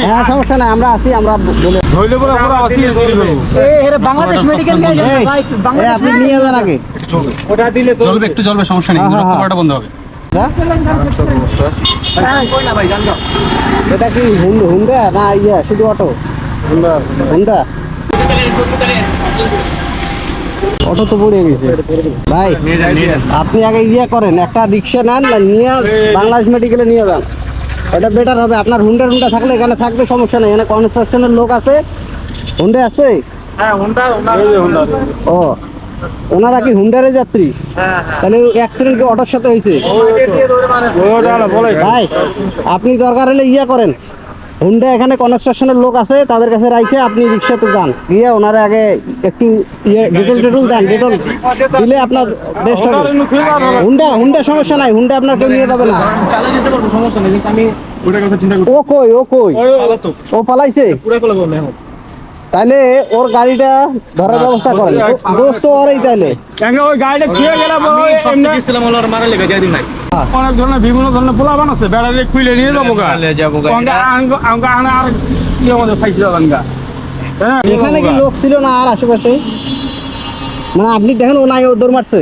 হ্যাঁ সমস্যা নাই, আমরা আছি, আমরা বলে বাংলাদেশ মেডিকেল নিয়ে যান ভাই, বাংলাদেশ আপনি নিয়ে যান আগে। ওটা দিলে চলবে, একটু চলবে, সমস্যা নেই, রক্ত পড়াটা বন্ধ হবে। এটা কি হুন্ডা না ইয়া শুধু অটো? হুন্ডা অটো তো পড়ে গেছে ভাই। আপনি আগে ইয়ে করেন, একটা রিক্সা নেন, নিয়ে বাংলাদেশ মেডিকেলে নিয়ে যান, এটা বেটার হবে। আপনার হুন্ডা থাকলে এখানে থাকবে, সমস্যা নেই। এখানে কনস্ট্রাকশনের লোক আছে, হুন্ডা আছে। ও ওনারা কি হুন্ডারে যাত্রী? তাহলে অ্যাক্সিডেন্ট কি অটোর সাথে হয়েছে? ভাই আপনি দরকার হলে ইয়ে করেন, হুন্ডা এখানে কনস্ট্রাকশনের লোক আছে, তাদের কাছে রাইখে আপনি রিক্সাতে যান, গিয়ে ওনারা আগে একটু ডেটল দেন, ডেটল দিলে আপনার বেস্ট হবে। হুন্ডা সমস্যা নাই, হুন্ডা আপনার কেউ নিয়ে যাবে না। ও কই ও পালাইছে? তাইলে ওর গাড়িটা ধরার ব্যবস্থা করেন, দোস্ত ওরই। তাইলে ওই গাড়িটা ছুঁয়ে গেলে অনেক ধরনের বিভিন্ন ধরনের পোলাবান আছে, বেড়ালে খুলে নিয়ে যাবো এখানে কি লোক ছিল না আর আশেপাশে? মানে আপনি দেখেন ও নাই, ও দৌড় মারছে।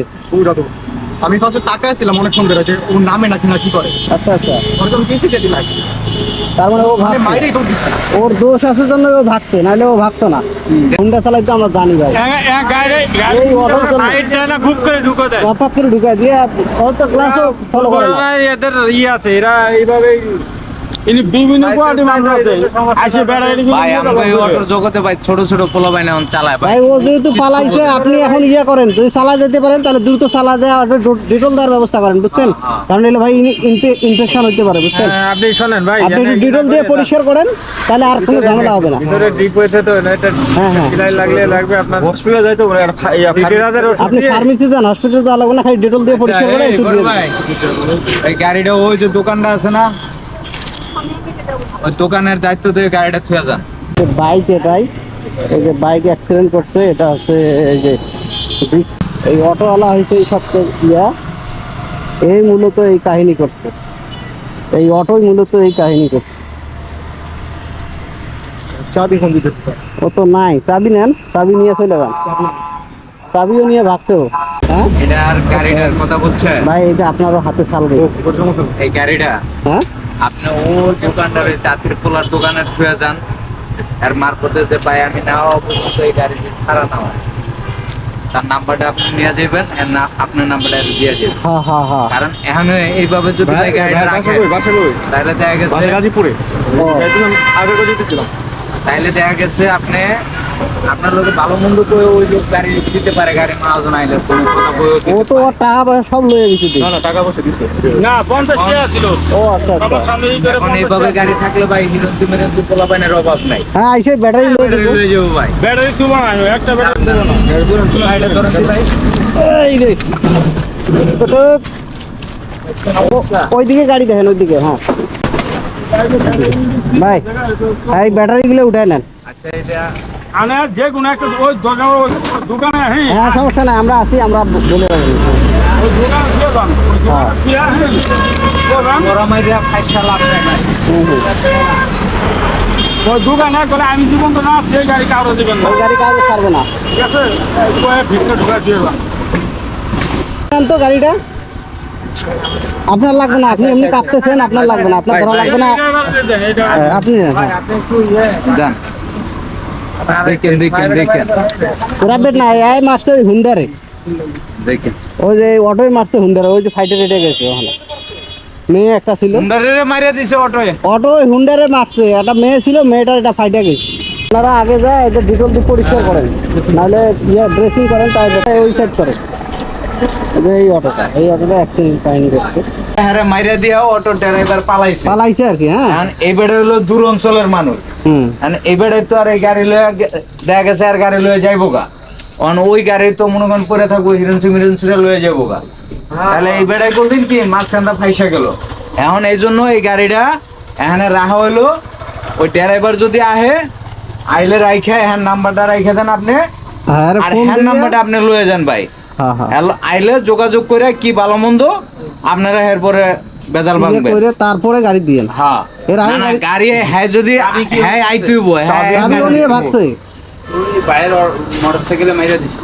আমি ফার্স্টে তাকায় ছিলাম অনেকক্ষণ ধরে যে ও নামে নাকি না কি করে। আচ্ছা হয়তো আমি কেসি কেটে নাই, তার মানে ও ভাগছে, মাইরেই দৌড় দিচ্ছে। ওর দোষ আছে জন্য ও ভাগছে, নাহলে ও ভাগতো না। হুন্ডা চালাইতে আমরা জানি ভাই, এই অটো হঠাৎ করে ঢুকাই দিয়ে ও তো ক্লাসও ফলো করে না। এদের ইয়ে আছে, এরা এইভাবে বিভিন্ন কোয়ালিটি মানুষ আছে আসে বেড়াই ভাই আমরা এই অটোর জগতে ভাই ছোট ছোট পোলাপাইন এখন চালায় ভাই। ভাই ও যেহেতু পালাইছে, আপনি এখন ইয়ে করেন, যদি চালা যেতে পারেন তাহলে দ্রুত চালা দেওয়া, ডিটল দেওয়ার ব্যবস্থা করেন, বুঝছেন? কারণ এলে ভাই ইনফেকশন হতে পারে, বুঝছেন? আপনি শোনেন ভাই, আপনি একটু ডিটল দিয়ে পরিষ্কার করেন, তাহলে আর কোনো ঝামেলা হবে না। ভিতরে ডিপ হয়েছে তো এটা সিলাই লাগবে আপনার হসপিটালে যাইতে হবে। আপনি ফার্মেসি যান, হসপিটালে যাওয়া লাগবে না, খালি ডিটল দিয়ে পরিষ্কার করে এসে দিয়ে ভাই এই গাড়িটা ওই যে দোকানটা আছে না, ওই দোকানের দায়িত্ব দিয়ে গাড়িটা থুয়ে যান। বাইক, এটাই এই যে বাইক অ্যাক্সিডেন্ট করছে, এটা হচ্ছে এই যে এই অটোওয়ালা হয়েছে এই সবচেয়ে ইয়া, এই মূলত এই কাহিনী করছে, এই অটোই মূলত এই কাহিনী করছে। চাবি কোন দিতে? ও তো নাই, চাবি নেন, চাবি নিয়ে চলে যান, চাবিও নিয়ে ভাগছে ও। হ্যাঁ এটা আর গাড়িটার কথা বলছে ভাই, এই যে আপনারও হাতে চাল গেছে এই গাড়িটা, হ্যাঁ আপনি ও দোকানদার তাঁতির পোলার দোকানে থুয়ে যান, আর মারফতে যে ভাই আমি নেওয়া অবস্থা এই গাড়িটি ছাড়া নেওয়া, তার নাম্বারটা আপনি নিয়ে যাবেন, আপনার নাম্বারটা দিয়ে যাবেন। হ্যাঁ কারণ এখানে এইভাবে যদি ভাই গাড়িটা রাখে তাহলে দেখা গেছে গাজীপুরে ও। আগে করে দিতেছিলাম, তাইলে দেখা গেছে আপনি আপনার লোকে ভালো মন্দ করে ওই লোক গাড়ি দিতে পারে, গাড়ি মাহাজন আইলে কোনো কথা বইও ও তো ওর টাকা পয়সা সব লয়ে গেছে তুই। না টাকা পয়সা দিছে না 50 টাকা ছিল। ও আচ্ছা এখন এইভাবে গাড়ি থাকলে ভাই হিরোঞ্চি মেরে পোলাপাইনের অভাব নাই। হ্যাঁ এসে ব্যাটারি লয়ে ব্যাটারি দেবো। লয়ে যাবো ভাই, ব্যাটারি তুলো না, একটা ব্যাটারি দেবো না। গাড়িটা ধরেন ভাই। এই রে ওইদিকে গাড়ি দেখেন, ওইদিকে। হ্যাঁ ভাই, এই ব্যাটারি গুলো উঠায় নেন। আচ্ছা এটা আনে যে কোনো একটা ওই দোকানে হ্যাঁ সমস্যা নাই, আমরা আছি, আমরা বলে দেবো। ওই দোকানে দিয়ে যান, ওই দোকানে দিয়ে গরম আইরা 5 লাখ টাকা ওই দোকানে করে আমি জীবন তো না, সেই গাড়ি কারো দিবেন না, ওই গাড়ি কাউকে ছাড়বে না। ঠিক আছে? ভিতরে ঢুকা দিয়ে যান। নেন তো গাড়িটা, আপনার লাগবে না, আপনি এমনি কাঁপতেছেন, আপনার লাগবে না, আপনার ধরা লাগবে না, আপনি নেন। হ্যাঁ যান, দেখেন রাবেট না, এই মারছে ওই হুন্ডারে, দেখেন ওই যে অটোই মারছে হুন্ডারে, ওই যে ফাইটে রেটে গেছে ওখানে মেয়ে একটা ছিল, হুন্ডারে মারিয়া দিছে অটোয়। অটো ওই হুন্ডারে মারছে, একটা মেয়ে ছিল, মেয়েটার এটা ফাইটে গেছে। আপনারা আগে যায় এটা ডিটল দিয়ে পরিষ্কার করেন, নাহলে ড্রেসিং করেন, তাই ওই সাইড করেন। এই অটোটা অ্যাক্সিডেন্ট কাহিনী করছে, হ্যাঁ মাইরা দিয়া অটো ড্রাইভার পালাইছে আর কি। হ্যাঁ এইবারে হলো দূর অঞ্চলের মানুষ, এইবারে তো আর এই গাড়ি লয়ে দেখা গেছে আর গাড়ি লয়ে যাইবো গা, ওই গাড়ির তো মনে করেন পরে থাকবো হিরোঞ্চি লয়ে যাবো গা, তাহলে এইবারে কোনদিন কি মাঝখানটা ফাইসা গেল। এখন এই জন্য এই গাড়িটা এখানে রাখা হইলো, ওই ড্রাইভার যদি আইলে রাইখা হ্যাঁ নাম্বারটা রাইখা দেন আপনি, আর হ্যাঁ নাম্বারটা আপনি লয়ে যান ভাই। আইলে যোগাযোগ করে কি ভালো মন্দ আপনারা এরপরে বেজাল ইয়ে ভাঙবে করে তারপরে গাড়ি দিয়েন। হ্যাঁ এর আগে না, না, গাড়ি- গাড়ি হ্যাঁ যদি হ্যাঁ আইতেইব হ্যাঁ চাবিও নিয়ে ভাগছে।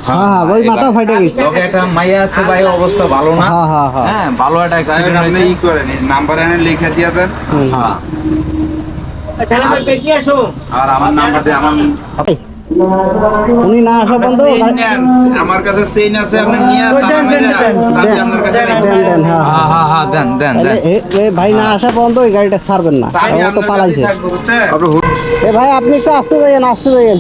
হ্যাঁ ওই মাথা ফাইটে গেছে। লগে একটা মাইয়া আছে ভাই, অবস্থা ভালো না। হ্যাঁ, হ্যাঁ, হ্যাঁ। হ্যাঁ ভালো একটা অ্যাক্সিডেন্ট হয়েছে। নাম্বার এনে লিখে দিয়েছেন হুম। হ্যাঁ আর আমার নাম্বার দিয়ে আমার উনি না আসা পর্যন্ত চেইন গাড়ি- নেন, আমার কাছে চেইন আছে আপনি নিয়ে চাবি আপনার কাছে রাখবেন। দেন দেন, হ্যাঁ হ্যাঁ হ্যাঁ হ্যাঁ দেন দেন তাহলে দেন। এ ভাই না আসা পর্যন্ত ওই গাড়িটা ছাড়বেন না, চাবি ও তো আপনার পালাইছে। কাছেই থাকবে, বুঝছেন? এ ভাই আপনি একটু আসতে যাইয়েন, আসতে যাইয়েন।